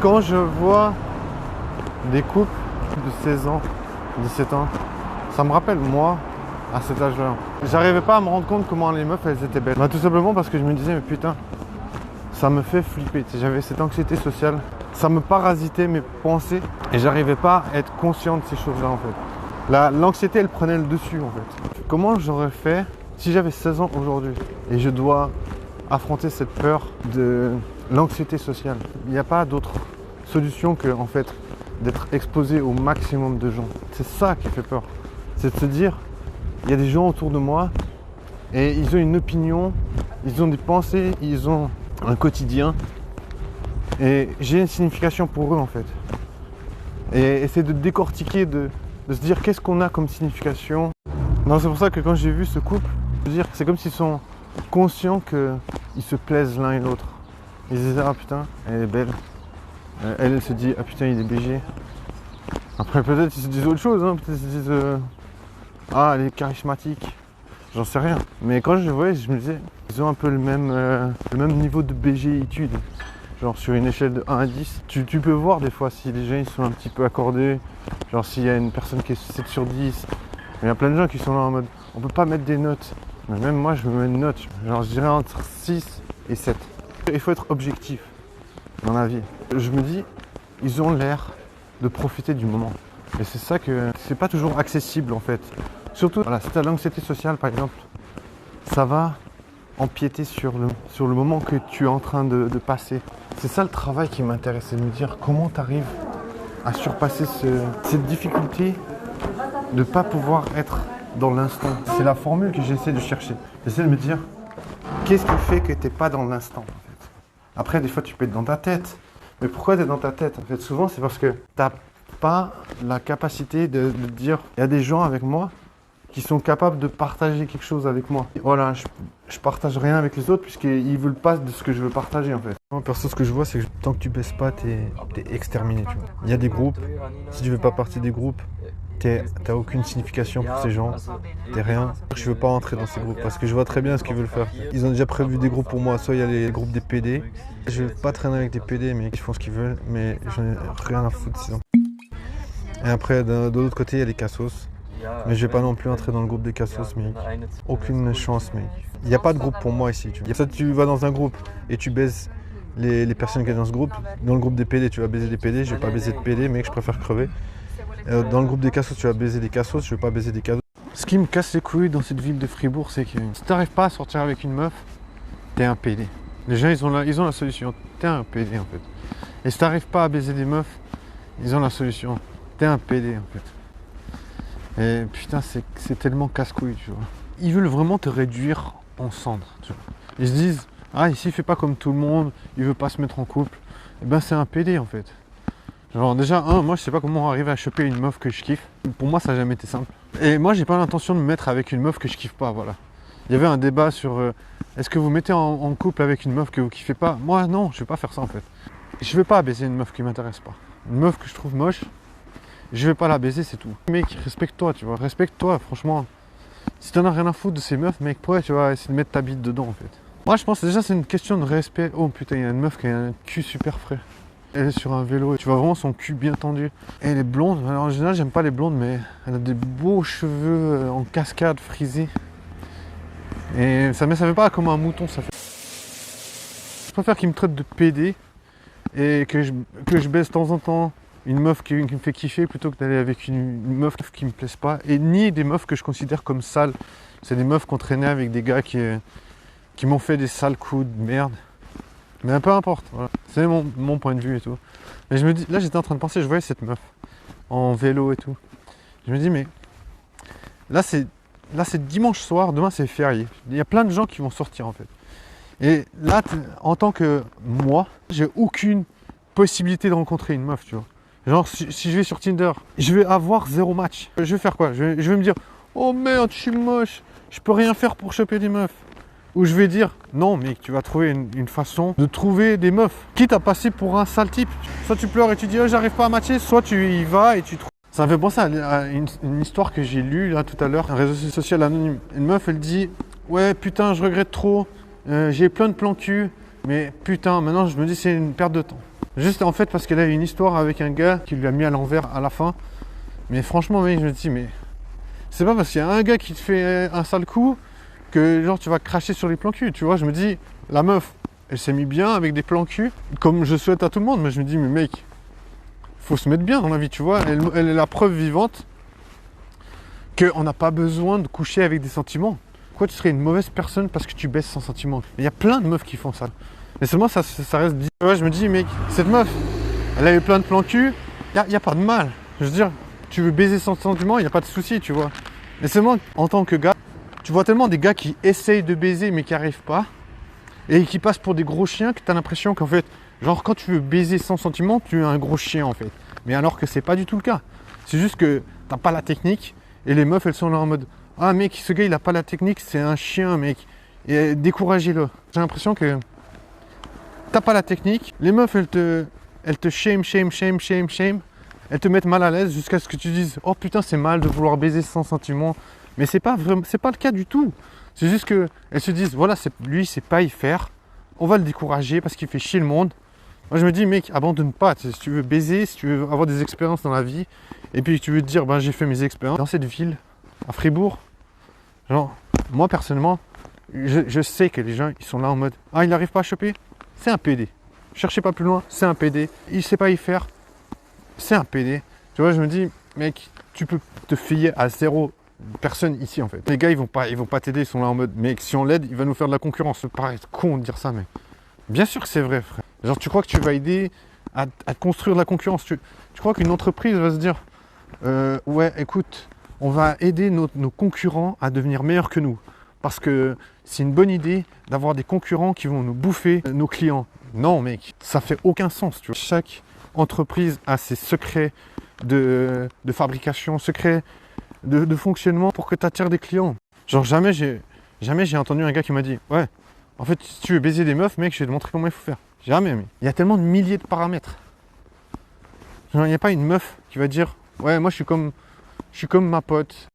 Quand je vois des couples de 16 ans, 17 ans, ça me rappelle moi à cet âge-là. J'arrivais pas à me rendre compte comment les meufs elles étaient belles. Bah, tout simplement parce que je me disais mais putain, ça me fait flipper. J'avais cette anxiété sociale, ça me parasitait mes pensées et j'arrivais pas à être conscient de ces choses-là en fait. L'anxiété elle prenait le dessus en fait. Comment j'aurais fait si j'avais 16 ans aujourd'hui et je dois affronter cette peur de l'anxiété sociale? Il n'y a pas d'autre solution que en fait d'être exposé au maximum de gens. C'est ça qui fait peur. C'est de se dire, il y a des gens autour de moi et ils ont une opinion, ils ont des pensées, ils ont un quotidien et j'ai une signification pour eux en fait. Et essayer de décortiquer, de se dire qu'est-ce qu'on a comme signification. Non, c'est pour ça que quand j'ai vu ce couple, je veux dire, c'est comme s'ils sont conscients qu'ils se plaisent l'un et l'autre. Ils se disaient ah putain, elle est belle. Elle se dit ah putain il est BG. Après peut-être ils se disent autre chose, hein. Peut-être ils se disent ah elle est charismatique. J'en sais rien. Mais quand je les voyais, je me disais, ils ont un peu le même niveau de BG-itude. Genre sur une échelle de 1 à 10. Tu peux voir des fois si les gens ils sont un petit peu accordés. Genre s'il y a une personne qui est 7 sur 10. Il y a plein de gens qui sont là en mode on peut pas mettre des notes. Mais même moi je me mets une note. Genre je dirais entre 6 et 7. Il faut être objectif dans la vie. Je me dis, ils ont l'air de profiter du moment. Et c'est ça que c'est pas toujours accessible en fait. Surtout, voilà, si tu as l'anxiété sociale par exemple, ça va empiéter sur le moment que tu es en train de passer. C'est ça le travail qui m'intéresse, c'est de me dire comment tu arrives à surpasser cette difficulté de ne pas pouvoir être dans l'instant. C'est la formule que j'essaie de chercher. J'essaie de me dire, qu'est-ce qui fait que tu n'es pas dans l'instant en fait. Après, des fois, tu peux être dans ta tête. Mais pourquoi tu es dans ta tête? En fait, souvent, c'est parce que tu n'as pas la capacité de dire, il y a des gens avec moi qui sont capables de partager quelque chose avec moi. Voilà, je partage rien avec les autres puisqu'ils ne veulent pas de ce que je veux partager en fait. Moi, perso, ce que je vois, c'est que tant que tu baisses pas, t'es exterminé, tu vois. Il y a des groupes, si tu veux pas partie des groupes, t'as aucune signification pour ces gens, t'es rien. Je veux pas entrer dans ces groupes parce que je vois très bien ce qu'ils veulent faire. Ils ont déjà prévu des groupes pour moi, soit il y a les groupes des PD. Je veux pas traîner avec des PD, mais ils font ce qu'ils veulent, mais j'en ai rien à foutre sinon. Et après, de l'autre côté, il y a les cassos. Mais je vais pas non plus entrer dans le groupe des cassos, mec. Aucune chance, mec. Il n'y a pas de groupe pour moi ici. Ça, tu vas dans un groupe et tu baises les personnes qui sont dans ce groupe. Dans le groupe des PD, tu vas baiser des PD. Je vais pas baiser de PD, mec, je préfère crever. Dans le groupe des cassos, tu vas baiser des cassos. Je vais pas baiser des cassos. Ce qui me casse les couilles dans cette ville de Fribourg, c'est que si t'arrives pas à sortir avec une meuf, t'es un PD. Les gens, ils ont la solution. T'es un PD, en fait. Et si t'arrives pas à baiser des meufs, ils ont la solution. T'es un PD, en fait. Et putain, c'est tellement casse-couille, tu vois. Ils veulent vraiment te réduire en cendres, tu vois. Ils se disent, ah, ici, il fait pas comme tout le monde, il veut pas se mettre en couple. Et ben, c'est un PD, en fait. Genre, déjà, moi, je sais pas comment arriver à choper une meuf que je kiffe. Pour moi, ça n'a jamais été simple. Et moi, j'ai pas l'intention de me mettre avec une meuf que je kiffe pas, voilà. Il y avait un débat sur, est-ce que vous mettez en couple avec une meuf que vous kiffez pas? Moi, non, je vais pas faire ça, en fait. Je vais pas baiser une meuf qui m'intéresse pas. Une meuf que je trouve moche, je vais pas la baiser, c'est tout. Mec, respecte-toi, tu vois. Respecte-toi, franchement. Si t'en as rien à foutre de ces meufs, mec, pourquoi tu vas essayer de mettre ta bite dedans, en fait? Moi, je pense déjà c'est une question de respect. Oh putain, il y a une meuf qui a un cul super frais. Elle est sur un vélo et tu vois vraiment son cul bien tendu. Et elle est blonde. Alors, en général, j'aime pas les blondes, mais elle a des beaux cheveux en cascade frisés. Et ça fait pas comme un mouton, ça fait. Je préfère qu'il me traite de PD et que je baisse de temps en temps une meuf qui me fait kiffer plutôt que d'aller avec une meuf qui me plaise pas. Et ni des meufs que je considère comme sales. C'est des meufs qu'on traînait avec des gars qui m'ont fait des sales coups de merde. Mais peu importe, voilà. C'est mon point de vue et tout. Mais je me dis, là j'étais en train de penser, je voyais cette meuf en vélo et tout. Je me dis, mais là c'est dimanche soir, demain c'est férié. Il y a plein de gens qui vont sortir en fait. Et là, en tant que moi, j'ai aucune possibilité de rencontrer une meuf, tu vois. Genre, si je vais sur Tinder, je vais avoir 0 match. Je vais faire quoi? Je vais me dire, oh merde, je suis moche, je peux rien faire pour choper des meufs. Ou je vais dire, non mec, tu vas trouver une façon de trouver des meufs. Quitte à passer pour un sale type. Soit tu pleures et tu dis, oh, j'arrive pas à matcher, soit tu y vas et tu trouves. Ça me fait penser à une histoire que j'ai lue là tout à l'heure, un réseau social anonyme. Une meuf, elle dit, ouais putain, je regrette trop, j'ai plein de plans cul, mais putain, maintenant je me dis c'est une perte de temps. Juste en fait parce qu'elle a eu une histoire avec un gars qui lui a mis à l'envers à la fin. Mais franchement, mec, je me dis, mais c'est pas parce qu'il y a un gars qui te fait un sale coup que genre tu vas cracher sur les plans cul, tu vois. Je me dis, la meuf, elle s'est mis bien avec des plans cul, comme je souhaite à tout le monde. Mais je me dis, mais mec, faut se mettre bien dans la vie, tu vois. Elle est la preuve vivante qu'on n'a pas besoin de coucher avec des sentiments. Pourquoi tu serais une mauvaise personne parce que tu baisses sans sentiment? Il y a plein de meufs qui font ça. Mais seulement ça reste dit. Ouais, je me dis, mec, cette meuf, elle a eu plein de plans cul, il n'y a pas de mal. Je veux dire, tu veux baiser sans sentiment, il n'y a pas de souci, tu vois. Mais seulement, en tant que gars, tu vois tellement des gars qui essayent de baiser mais qui n'y arrivent pas, et qui passent pour des gros chiens que tu as l'impression qu'en fait, genre quand tu veux baiser sans sentiment, tu es un gros chien en fait. Mais alors que c'est pas du tout le cas. C'est juste que t'as pas la technique, et les meufs, elles sont là en mode, ah mec, ce gars il a pas la technique, c'est un chien mec, et découragez-le. J'ai l'impression que t'as pas la technique, les meufs elles te shame, elles te mettent mal à l'aise jusqu'à ce que tu dises, oh putain c'est mal de vouloir baiser sans sentiment. Mais c'est pas vraiment, c'est pas le cas du tout. C'est juste que elles se disent, voilà, lui c'est pas y faire, on va le décourager parce qu'il fait chier le monde. Moi je me dis, mec, abandonne pas. Si tu veux baiser, si tu veux avoir des expériences dans la vie, et puis tu veux te dire, ben j'ai fait mes expériences dans cette ville, à Fribourg. Genre, moi personnellement, je sais que les gens ils sont là en mode, ah il n'arrive pas à choper, c'est un PD. Cherchez pas plus loin, c'est un PD. Il sait pas y faire, c'est un PD. Tu vois, je me dis, mec, tu peux te fier à zéro personne ici en fait. Les gars ils vont pas t'aider, ils sont là en mode, mec, si on l'aide, il va nous faire de la concurrence. Ça paraît con de dire ça, mais bien sûr que c'est vrai, frère. Genre, tu crois que tu vas aider à construire de la concurrence? Tu crois qu'une entreprise va se dire, ouais, écoute, on va aider nos concurrents à devenir meilleurs que nous. Parce que c'est une bonne idée d'avoir des concurrents qui vont nous bouffer nos clients. Non, mec, ça fait aucun sens. Tu vois. Chaque entreprise a ses secrets de fabrication, secrets de fonctionnement pour que tu attires des clients. Genre, jamais j'ai entendu un gars qui m'a dit, ouais, en fait, si tu veux baiser des meufs, mec, je vais te montrer comment il faut faire. Jamais, mais il y a tellement de milliers de paramètres. Genre, il n'y a pas une meuf qui va dire, ouais, moi, je suis comme ma pote.